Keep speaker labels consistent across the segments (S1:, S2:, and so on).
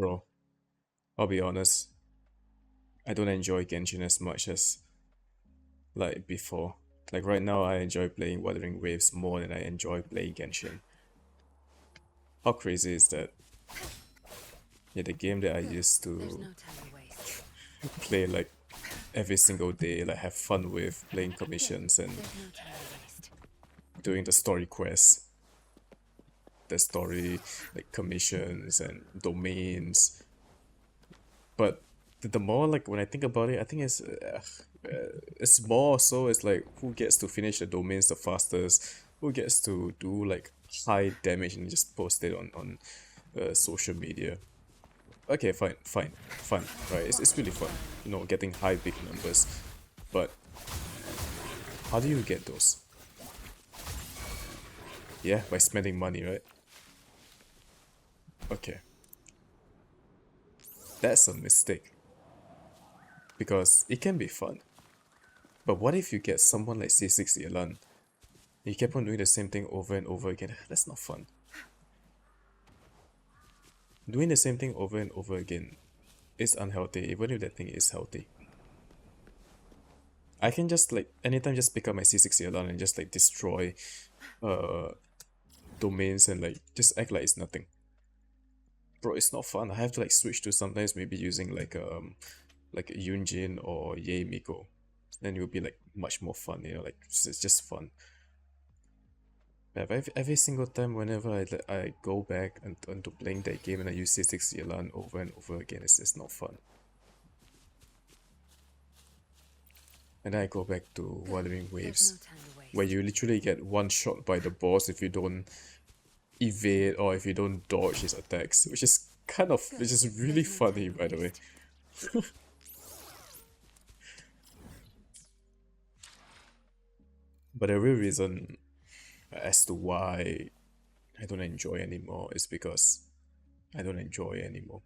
S1: Bro, I'll be honest, I don't enjoy Genshin as much as like before. Like right now, I enjoy playing Wuthering Waves more than I enjoy playing Genshin. How crazy is that? Yeah, the game that I used
S2: There's
S1: to
S2: no time to waste.
S1: play like every single day, like have fun with playing
S2: Good.
S1: commissions and
S2: There's no time to waste.
S1: doing the story quests, the story like commissions and domains. But the more like when I think about it, I think it's more so it's like who gets to finish the domains the fastest, who gets to do like high damage and just post it on social media. Okay, fine, right? It's really fun, getting high big numbers, but how do you get those? Yeah, by spending money, right? Okay, that's a mistake because it can be fun. But what if you get someone like C6 Yelan? You kept on doing the same thing over and over again. That's not fun. Doing the same thing over and over again is unhealthy, even if that thing is healthy. I can just like anytime just pick up my C6 Yelan and just like destroy uh domains and like just act like it's nothing. Bro, it's not fun. I have to like switch to sometimes maybe using like a Yunjin or Ye Miko. Then it will be like much more fun, like it's just fun. Yeah, but every single time whenever I go back and onto playing that game and I use C6 Yelan over and over again, it's just not fun. And then I go back to
S2: Good.
S1: Wuthering
S2: There's no
S1: Waves,
S2: time to
S1: where
S2: waste.
S1: you literally get one shot by the boss if you don't evade or if you don't dodge his attacks,
S2: Good.
S1: which is really
S2: There's no time
S1: funny
S2: to
S1: by the way.
S2: waste.
S1: But the real reason as to why I don't enjoy anymore is because I don't enjoy anymore.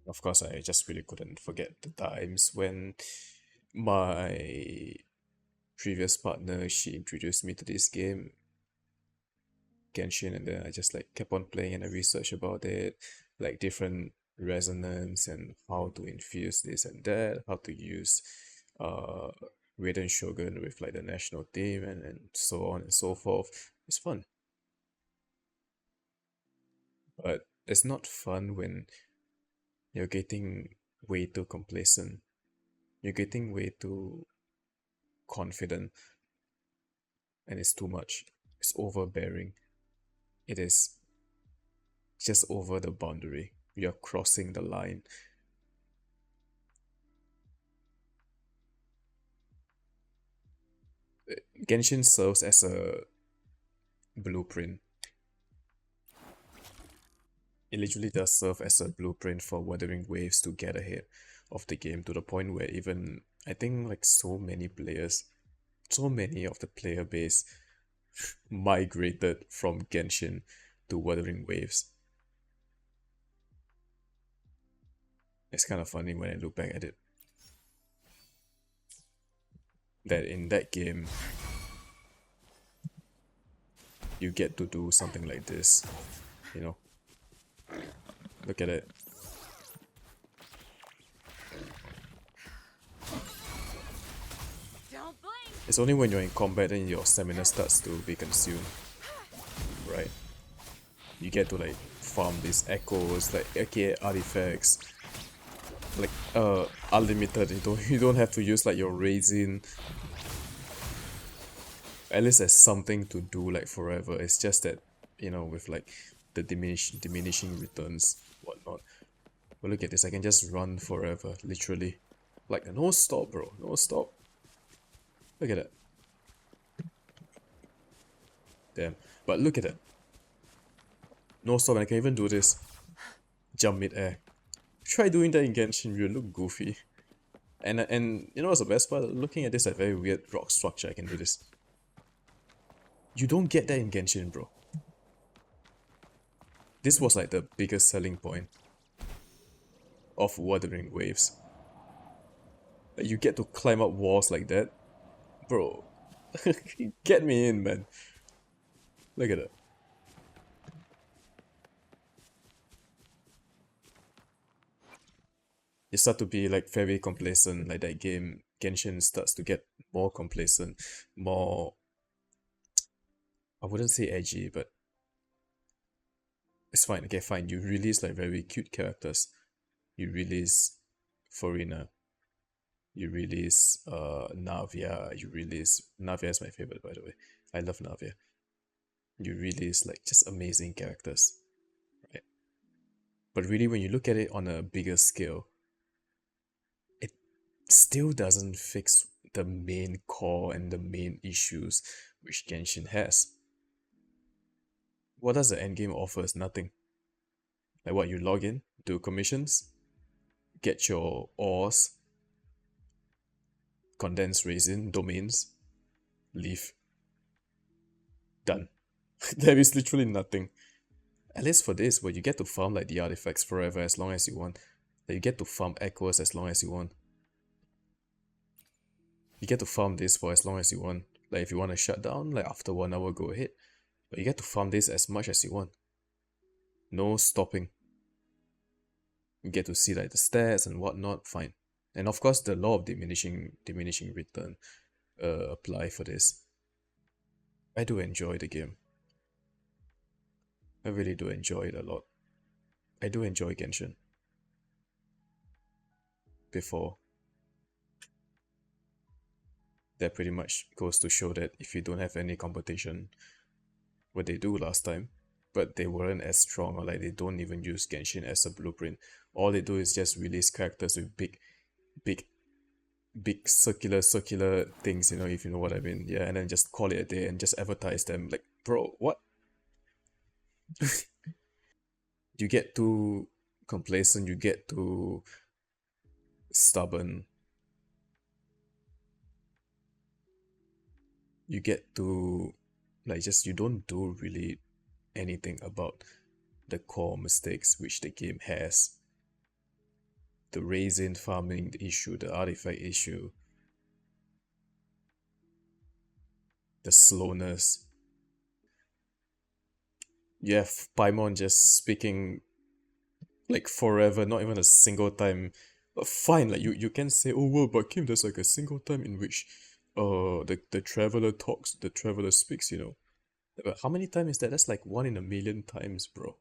S1: Of course, I just really couldn't forget the times when my previous partner she introduced me to this game, Genshin, and then I just like kept on playing and I researched about it, like different resonance and how to infuse this and that, how to use uh Raiden Shogun with like the national team and so on and so forth. It's fun, but it's not fun when you're getting way too complacent. You're getting way too confident and it's too much. It's overbearing. It is just over the boundary. You're crossing the line. Genshin serves as a blueprint. It literally does serve as a blueprint for Wuthering Waves to get ahead of the game to the point where even I think like so many of the player base migrated from Genshin to Wuthering Waves. It's kind of funny when I look back at it. That in that game, you get to do something like this. You know, look at it.
S2: Don't blink.
S1: It's only when you're in combat and your stamina starts to be consumed, right? You get to like farm these echoes, like aka artifacts, like unlimited. You don't have to use like your resin. At least there's something to do like forever. It's just that with like the diminishing returns whatnot. But look at this, I can just run forever, literally. Like no stop, bro, no stop. Look at that. Damn. But look at that. No stop, and I can even do this. Jump mid-air. Try doing that in Genshin, you look goofy. And you know what's the best part? Looking at this like very weird rock structure, I can do this. You don't get that in Genshin, bro. This was like the biggest selling point of Wuthering Waves. Like, you get to climb up walls like that. Bro, get me in, man. Look at that. You start to be like very complacent, like that game Genshin starts to get more complacent, more, I wouldn't say edgy, but it's fine. Okay, fine. You release like very cute characters. You release Farina. You release Navia. You release Navia is my favorite, by the way. I love Navia. You release like just amazing characters, right? But really, when you look at it on a bigger scale, it still doesn't fix the main core and the main issues which Genshin has. What does the endgame offer? Is nothing. Like what, you log in, do commissions, get your ores, condense resin, domains, leave. Done. There is literally nothing. At least for this, where you get to farm like the artifacts forever as long as you want. Like you get to farm echoes as long as you want. You get to farm this for as long as you want. Like if you want to shut down, like after 1 hour, go ahead. But you get to farm this as much as you want. No stopping. You get to see like the stats and whatnot, fine. And of course the law of diminishing return apply for this. I do enjoy the game. I really do enjoy it a lot. I do enjoy Genshin. Before, that pretty much goes to show that if you don't have any competition, what they do last time, but they weren't as strong, or like they don't even use Genshin as a blueprint. All they do is just release characters with big, big circular things, if you know what I mean. Yeah, and then just call it a day and just advertise them. Like, bro, what? You get too complacent, you get too stubborn, you get too, like, just you don't do really anything about the core mistakes which the game has. The raisin farming issue, the artifact issue, the slowness. You have Paimon just speaking like forever, not even a single time. But fine, like you can say, oh well, but Kim, there's like a single time in which the traveler talks, the traveler speaks. But how many times is that? That's like 1 in a million times, bro.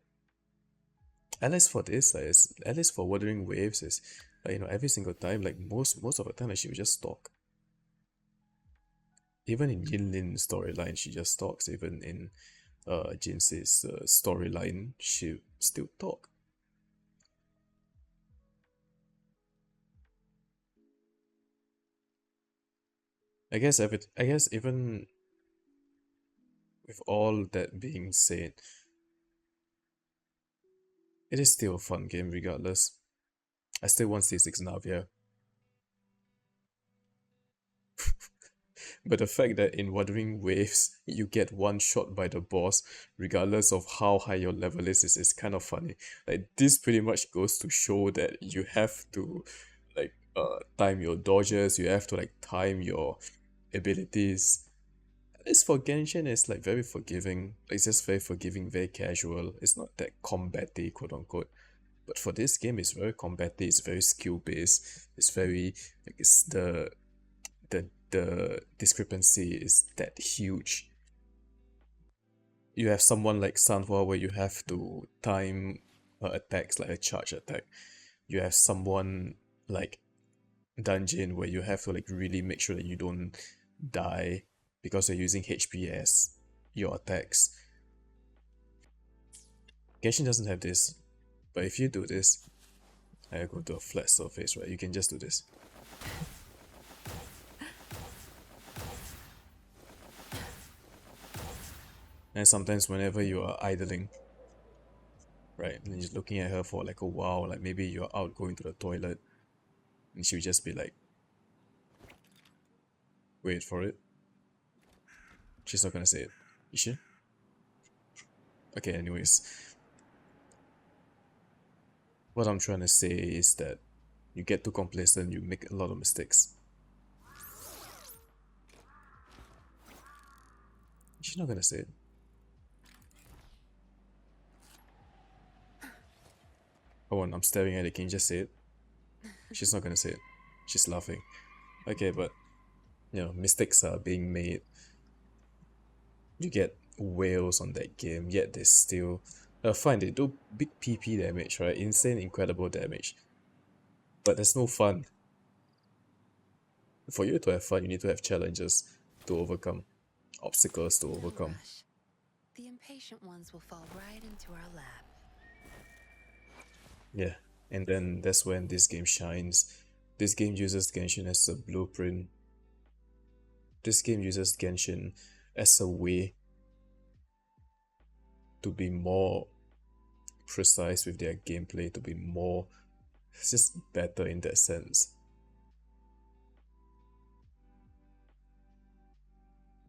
S1: At least for this, like at least for Wuthering Waves is every single time, like most of the time, like, she will just talk. Even in Yinlin's storyline, she just talks. Even in Jinse's storyline, she still talk. I guess even with all that being said, it is still a fun game regardless. I still want C6 Navia. But the fact that in Wuthering Waves you get one shot by the boss, regardless of how high your level is kind of funny. Like this pretty much goes to show that you have to like time your dodges, you have to like time your abilities. As for Genshin, it's like very forgiving. It's just very forgiving, very casual. It's not that combaty, quote unquote. But for this game, it's very combaty. It's very skill based. It's very like it's the discrepancy is that huge. You have someone like Sanhua where you have to time attacks like a charge attack. You have someone like Dungeon where you have to like really make sure that you don't die because you're using HP as your attacks. Genshin doesn't have this, but if you do this, I go to a flat surface, right? You can just do this. And sometimes whenever you are idling, right, and you're looking at her for like a while, like maybe you're out going to the toilet, and she'll just be like, wait for it. She's not gonna say it. Is she? Okay, anyways. What I'm trying to say is that you get too complacent, you make a lot of mistakes. She's not gonna say it. Come on, I'm staring at it, can you just say it? She's not gonna say it. She's laughing. Okay, but mistakes are being made. You get whales on that game, yet they still fine, they do big PP damage, right? Insane, incredible damage. But there's no fun. For you to have fun, you need to have challenges to overcome, obstacles to
S2: No
S1: overcome.
S2: rush. The impatient ones will fall right into our lap.
S1: Yeah. And then that's when this game shines. This game uses Genshin as a blueprint. This game uses Genshin as a way to be more precise with their gameplay, to be more it's just better in that sense.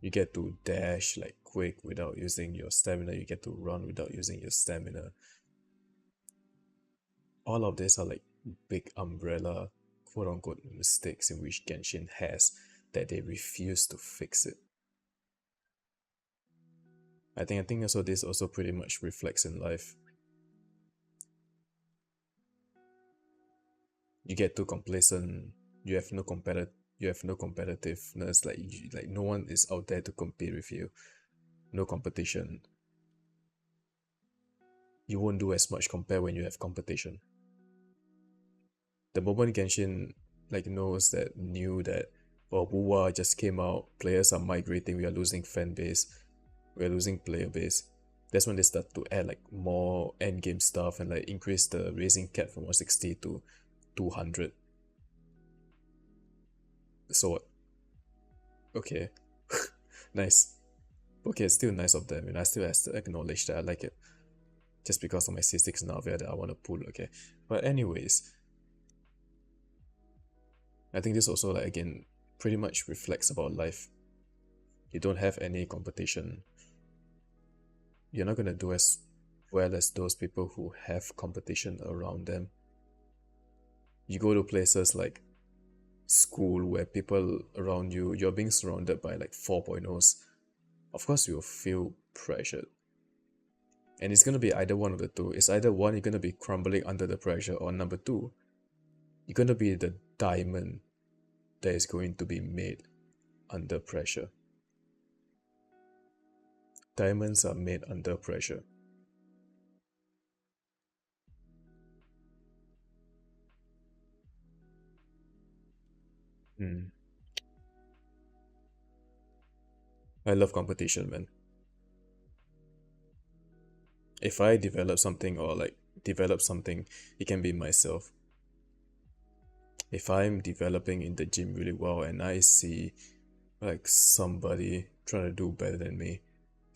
S1: You get to dash like quick without using your stamina, you get to run without using your stamina. All of these are like big umbrella quote unquote mistakes in which Genshin has that they refuse to fix it. I think also this also pretty much reflects in life. You get too complacent, you have no competitiveness, like no one is out there to compete with you, no competition. You won't do as much compare when you have competition. The moment Genshin knew that well Wuwa just came out, players are migrating, we are losing fan base, we are losing player base. That's when they start to add like more end game stuff and like increase the raising cap from 160 to 200. So what? Okay. Nice. Okay, it's still nice of them, and I still have to acknowledge that I like it. Just because of my C6 Navia that I want to pull, okay. But anyways, I think this also like again pretty much reflects about life. You don't have any competition. You're not gonna do as well as those people who have competition around them. You go to places like school where people around you, you're being surrounded by like 4.0s. Of course you'll feel pressured. And it's gonna be either one of the two. It's either one, you're gonna be crumbling under the pressure, or number two, you're gonna be the diamond that is going to be made under pressure. Diamonds are made under pressure. Hmm. I love competition, man. If I develop something or like develop something, it can be myself. If I'm developing in the gym really well and I see like somebody trying to do better than me,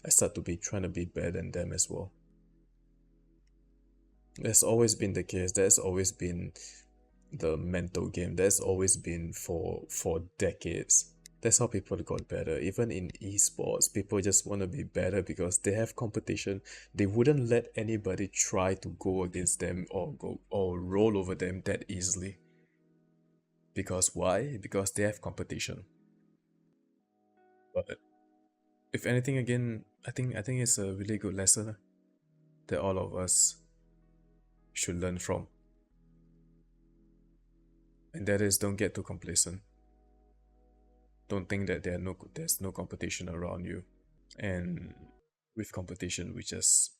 S1: I start to be trying to be better than them as well. That's always been the case. That's always been the mental game. That's always been for decades. That's how people got better. Even in esports, people just want to be better because they have competition. They wouldn't let anybody try to go against them or go or roll over them that easily. Because why? Because they have competition. But if anything, again, I think it's a really good lesson that all of us should learn from, and that is don't get too complacent. Don't think that there's no competition around you, and with competition, we just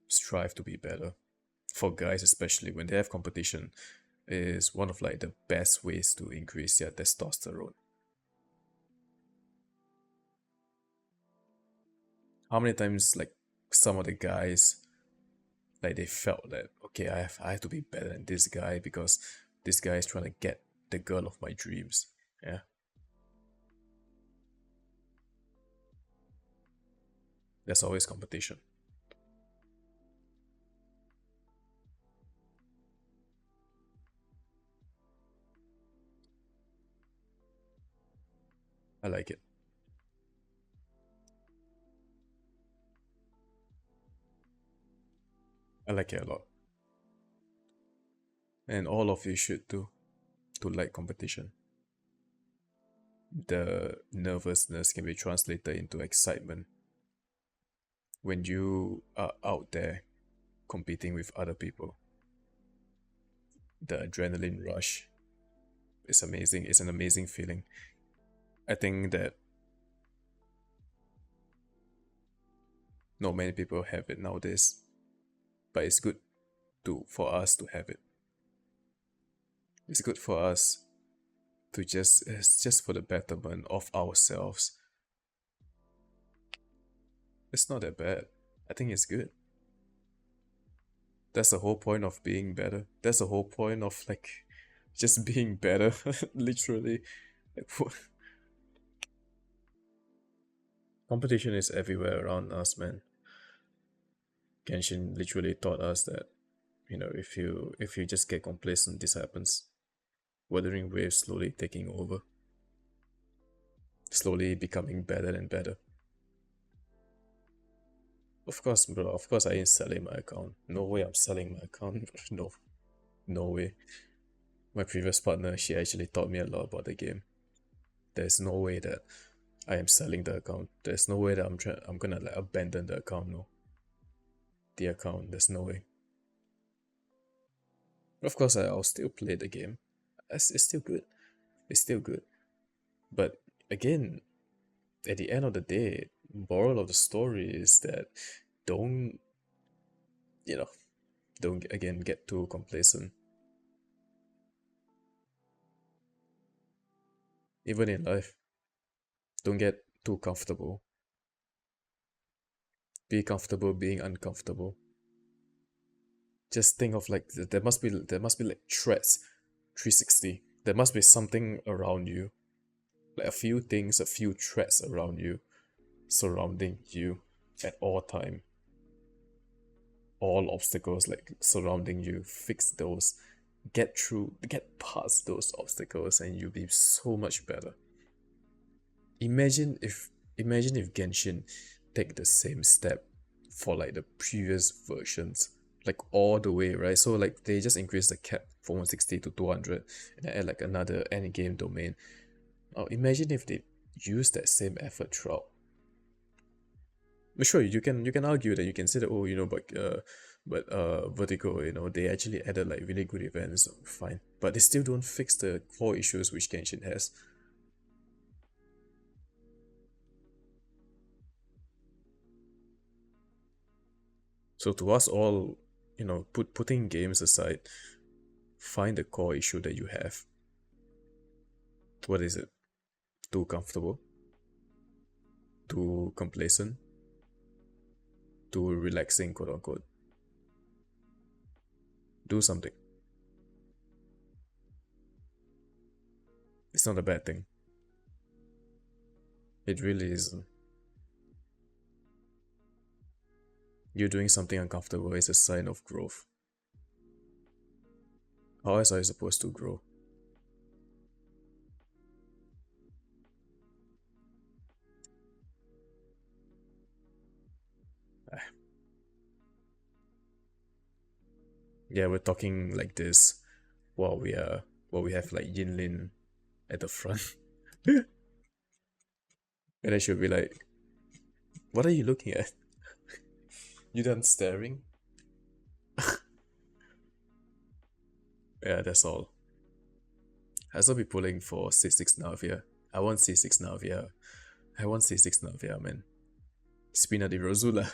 S1: strive to be better. For guys, especially when they have competition, is one of like the best ways to increase their testosterone. How many times like some of the guys like they felt that okay, I have to be better than this guy because this guy is trying to get the girl of my dreams. Yeah, there's always competition. I like it. I like it a lot, and all of you should too to like competition. The nervousness can be translated into excitement when you are out there competing with other people. the adrenaline rush. It's amazing. It's an amazing feeling. I think that not many people have it nowadays, but it's good to for us to have it. It's good for us to just it's just for the betterment of ourselves. It's not that bad. I think it's good. That's the whole point of being better. That's the whole point of like just being better, literally. Like, competition is everywhere around us, man. Genshin literally taught us that, if you just get complacent, this happens. Wuthering waves slowly taking over, slowly becoming better and better. Of course, bro. Of course, I ain't selling my account. No way, I'm selling my account. No, no way. My previous partner, she actually taught me a lot about the game. There's no way that I am selling the account. There's no way that I'm gonna like abandon the account. No, the account. There's no way. Of course, I'll still play the game. It's still good. It's still good. But again, at the end of the day, moral of the story is that don't, you know, don't again get too complacent. Even in life, don't get too comfortable. Be comfortable being uncomfortable. Just think of like there must be like threats, 360. There must be something around you, like a few things, a few threats around you, surrounding you at all time. All obstacles like surrounding you. Fix those. Get past those obstacles, and you'll be so much better. Imagine if Genshin take the same step for like the previous versions, like all the way, right? So like they just increase the cap from 160 to 200 and then add like another end game domain. Now imagine if they use that same effort throughout. Sure, you can argue that, you can say that, oh, Vertigo, they actually added like really good events, fine, but they still don't fix the core issues which Genshin has. So to us all, putting games aside, find the core issue that you have. What is it? Too comfortable? Too complacent? Too relaxing, quote unquote? Do something. It's not a bad thing. It really isn't. You doing something uncomfortable is a sign of growth. How else are you supposed to grow? Ah, yeah, we're talking like this while we have like Yinlin at the front. And then she'll be like, what are you looking at? You done staring? Yeah, that's all. I still be pulling for C6 Navia. I want C6 Navia. I want C6 Navia, man. Spina di Rosula.